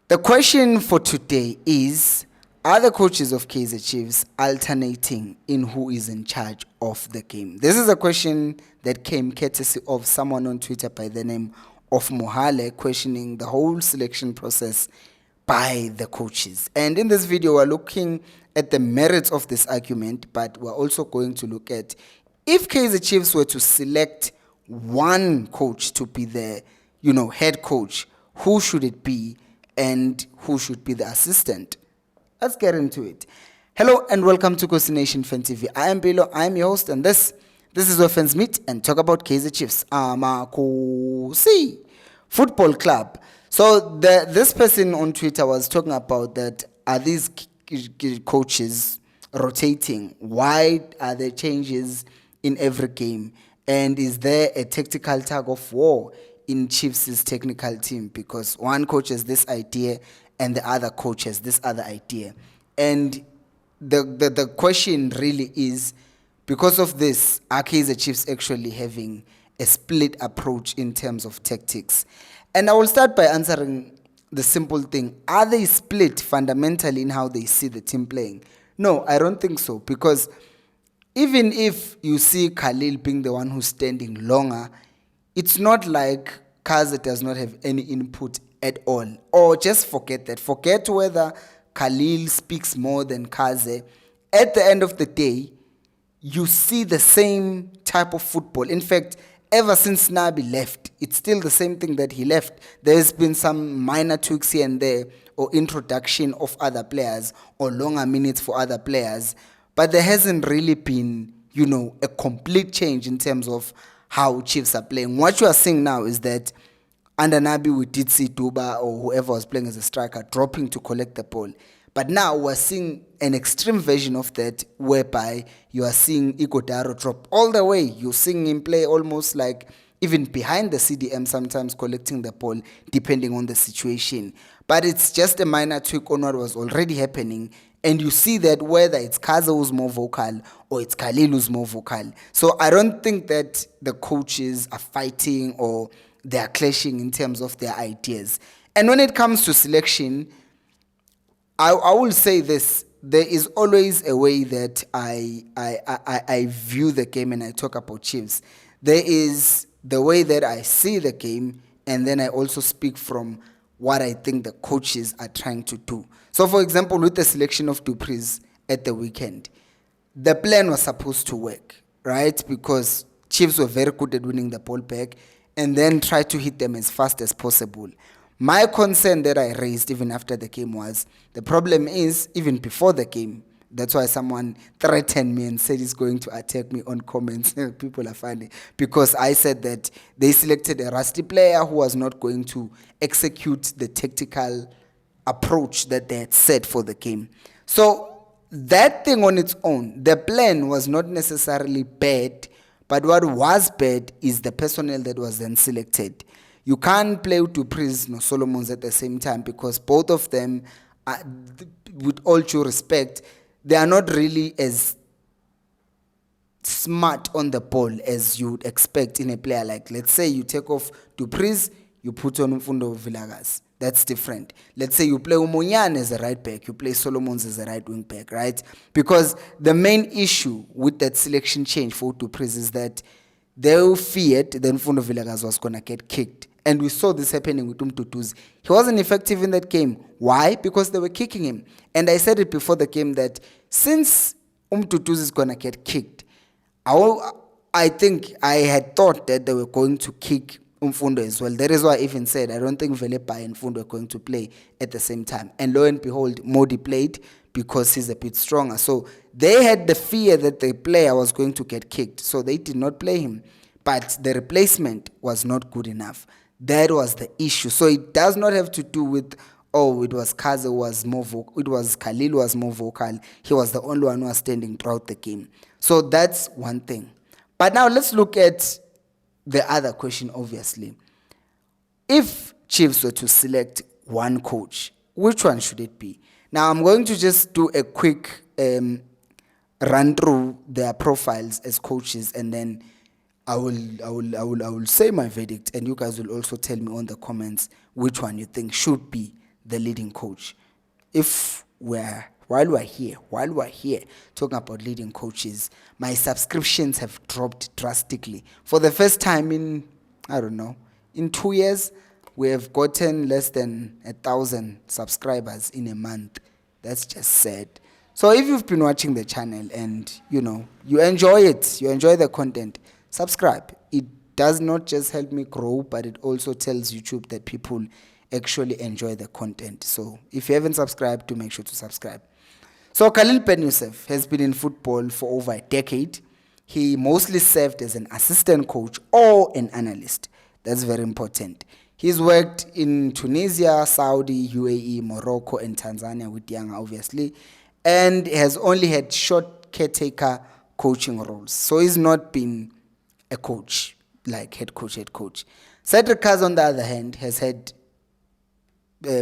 The question for today is, are the coaches of Kaizer Chiefs alternating in who is in charge of the game? This is a question that came courtesy of someone on Twitter by the name of Mohale, questioning the whole selection process by the coaches. And in this video, we're looking at the merits of this argument, but we're also going to look at if Kaizer Chiefs were to select one coach to be the, head coach, who should it be and who should be the assistant? Let's get into it. Hello and welcome to Khosi Nation Fan TV. I am Bilo, I am your host, and this is where fans meet and talk about Kaizer Chiefs. Khosi Football Club. So this person on Twitter was talking about that, are these coaches rotating? Why are there changes in every game? And is there a tactical tug of war in Chiefs' technical team? Because one coach has this idea and the other coach has this other idea. And the question really is, because of this, are Kaizer Chiefs actually having a split approach in terms of tactics? And I will start by answering the simple thing. Are they split fundamentally in how they see the team playing? No, I don't think so. Because even if you see Khalil being the one who's standing longer, it's not like Kaizer does not have any input at all. Or just forget that. Forget whether Khalil speaks more than Kaizer. At the end of the day, you see the same type of football. In fact, ever since Nabi left, it's still the same thing that he left. There's been some minor tweaks here and there, or introduction of other players, or longer minutes for other players. But there hasn't really been, a complete change in terms of how Chiefs are playing. What you are seeing now is that under Nabi, we did see Duba or whoever was playing as a striker dropping to collect the ball. But now we're seeing an extreme version of that, whereby you are seeing Igodaro drop all the way. You're seeing him play almost like even behind the CDM, sometimes collecting the ball, depending on the situation. But it's just a minor tweak on what was already happening. And you see that whether it's Kaizer who's more vocal or it's Khalil who's more vocal. So I don't think that the coaches are fighting or they are clashing in terms of their ideas. And when it comes to selection, I will say this. There is always a way that I view the game and I talk about Chiefs. There is the way that I see the game, and then I also speak from what I think the coaches are trying to do. So, for example, with the selection of Dupreez at the weekend, the plan was supposed to work, right? Because Chiefs were very good at winning the ball back and then try to hit them as fast as possible. My concern that I raised even after the game was, the problem is, even before the game, that's why someone threatened me and said he's going to attack me on comments. People are funny. Because I said that they selected a rusty player who was not going to execute the tactical approach that they had set for the game. So that thing on its own, the plan was not necessarily bad, but what was bad is the personnel that was then selected. You can't play with Dupreez and Solomons at the same time, because both of them, are, with all due respect, they are not really as smart on the ball as you would expect in a player. Like, let's say you take off Dupreez, you put on Mfundo Villagas. That's different. Let's say you play Umonyan as a right back, you play Solomons as a right wing back, right? Because the main issue with that selection change for Dupreez is that they feared that Mfundo Villagas was going to get kicked. And we saw this happening with Umtutuzi. He wasn't effective in that game. Why? Because they were kicking him. And I said it before the game that since Umtutuzi is going to get kicked, I think I had thought that they were going to kick Umfundo as well. That is why I even said I don't think Velepa and Mfundo are going to play at the same time. And lo and behold, Modi played because he's a bit stronger. So they had the fear that the player was going to get kicked. So they did not play him. But the replacement was not good enough. That was the issue. So it does not have to do with, it was Kaizer was more vocal. It was Khalil was more vocal. He was the only one who was standing throughout the game. So that's one thing. But now let's look at the other question, obviously. If Chiefs were to select one coach, which one should it be? Now I'm going to just do a quick run through their profiles as coaches, and then I will say my verdict, and you guys will also tell me on the comments which one you think should be the leading coach. While we're here talking about leading coaches, my subscriptions have dropped drastically. For the first time in, I don't know, in 2 years, we have gotten less than 1,000 subscribers in a month. That's just sad. So if you've been watching the channel and you enjoy it, you enjoy the content, subscribe. It does not just help me grow, but it also tells YouTube that people actually enjoy the content. So if you haven't subscribed, do make sure to subscribe. So Khalil Ben Youssef has been in football for over a decade. He mostly served as an assistant coach or an analyst. That's very important. He's worked in Tunisia, Saudi, UAE, Morocco, and Tanzania with Yanga, obviously, and has only had short caretaker coaching roles. So he's not been a coach, like head coach. Cedric Kaz, on the other hand, has had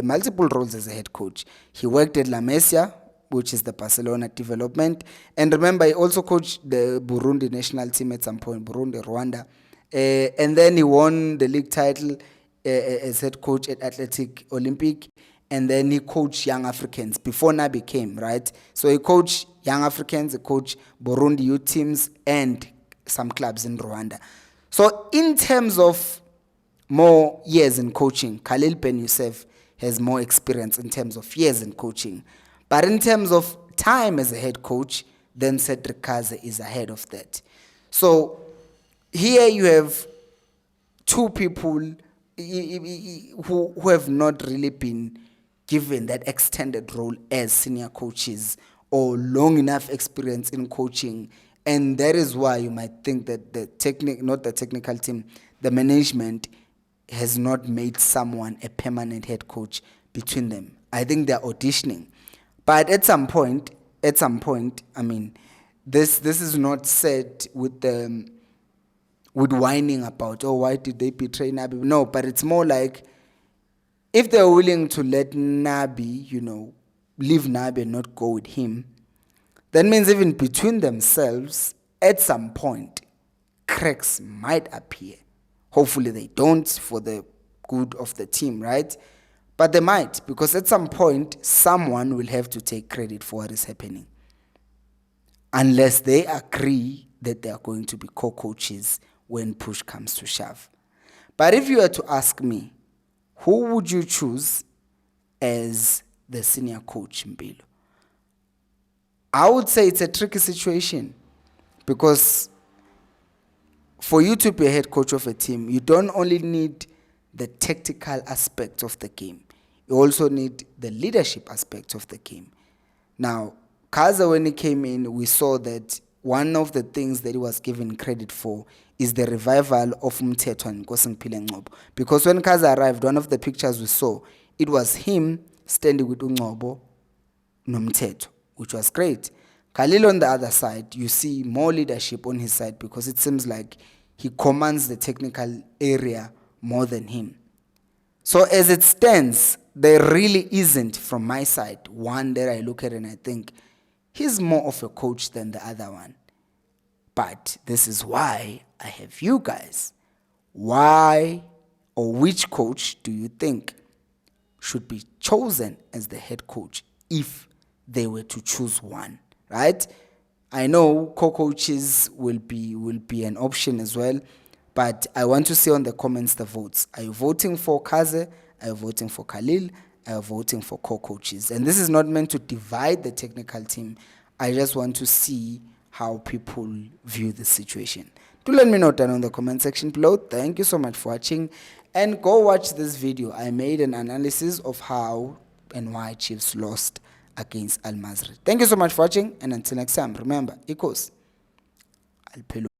multiple roles as a head coach. He worked at La Masia, which is the Barcelona development. And remember, he also coached the Burundi national team at some point, Burundi, Rwanda. And then he won the league title as head coach at Athletic Olympic. And then he coached Young Africans before Nabi came, right? So he coached Young Africans, he coached Burundi youth teams, and some clubs in Rwanda. So in terms of more years in coaching, Khalil Ben Youssef has more experience in terms of years in coaching. But in terms of time as a head coach, then Cedric Kaz is ahead of that. So here you have two people who have not really been given that extended role as senior coaches or long enough experience in coaching. And that is why you might think that not the technical team, the management has not made someone a permanent head coach between them. I think they're auditioning. But at some point, I mean, this is not said with whining about, oh, why did they betray Nabi? No, but it's more like if they're willing to let Nabi, leave Nabi and not go with him, that means even between themselves, at some point, cracks might appear. Hopefully they don't, for the good of the team, right? But they might, because at some point, someone will have to take credit for what is happening. Unless they agree that they are going to be co-coaches when push comes to shove. But if you were to ask me, who would you choose as the senior coach, Mpilo? I would say it's a tricky situation, because for you to be a head coach of a team, you don't only need the tactical aspect of the game. You also need the leadership aspect of the game. Now, Kaizer, when he came in, we saw that one of the things that he was given credit for is the revival of Mthetho and Khosi Ngcobo. Because when Kaizer arrived, one of the pictures we saw, it was him standing with Ngcobo Mthetho, which was great. Khalil, on the other side, you see more leadership on his side, because it seems like he commands the technical area more than him. So as it stands, there really isn't, from my side, one that I look at and I think he's more of a coach than the other one. But this is why I have you guys. Why or which coach do you think should be chosen as the head coach if they were to choose one, right? I know co-coaches will be an option as well, but I want to see on the comments the votes. Are you voting for Kaizer? Are you voting for Khalil? Are you voting for co-coaches? And this is not meant to divide the technical team. I just want to see how people view the situation. Do let me know down in the comment section below. Thank you so much for watching. And go watch this video. I made an analysis of how and why Chiefs lost against Al Masry. Thank you so much for watching. And until next time, remember, Khosi.